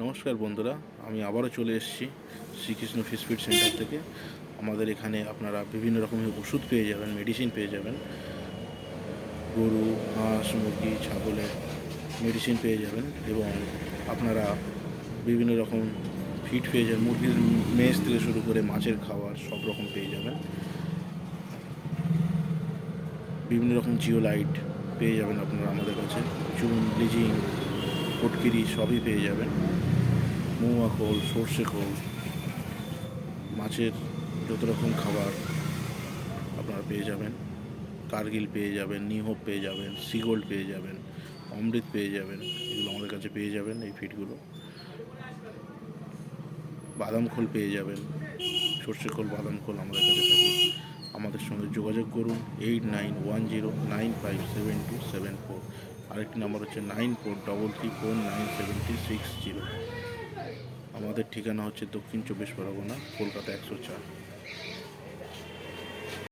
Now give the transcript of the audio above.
নমস্কার বন্ধুরা, আমি আবারও চলে এসেছি শ্রীকৃষ্ণ ফিশ ফিড সেন্টার থেকে। আমাদের এখানে আপনারা বিভিন্ন রকমের ওষুধ পেয়ে যাবেন, মেডিসিন পেয়ে যাবেন। গরু, হাঁস, মুরগি, ছাগলের মেডিসিন পেয়ে যাবেন এবং আপনারা বিভিন্ন রকম ফিড পেয়ে যাবেন। মুরগির মেজ থেকে শুরু করে মাছের খাবার সব রকম পেয়ে যাবেন। বিভিন্ন রকম জিওলাইট পেয়ে যাবেন আপনারা আমাদের কাছে। চুন, ব্লিচিং, ফটকিরি সবই পেয়ে যাবেন। মৌয়া খোল, সর্ষে খোল, মাছের যত রকম খাবার আপনারা পেয়ে যাবেন। কার্গিল পেয়ে যাবেন, নিহোপ পেয়ে যাবেন, সিগোল্ড পেয়ে যাবেন, অমৃত পেয়ে যাবেন। এগুলো আমাদের কাছে পেয়ে যাবেন এই ফিডগুলো। বাদাম খোল পেয়ে যাবেন, সর্ষে খোল, বাদাম খোল আমাদের কাছে থাকে। আমাদের সঙ্গে যোগাযোগ করুন 8910957274। আরেকটি নাম্বার হচ্ছে 9433497360। আমাদের ঠিকানা হচ্ছে দক্ষিণ 24 পরগনা, কলকাতা 104।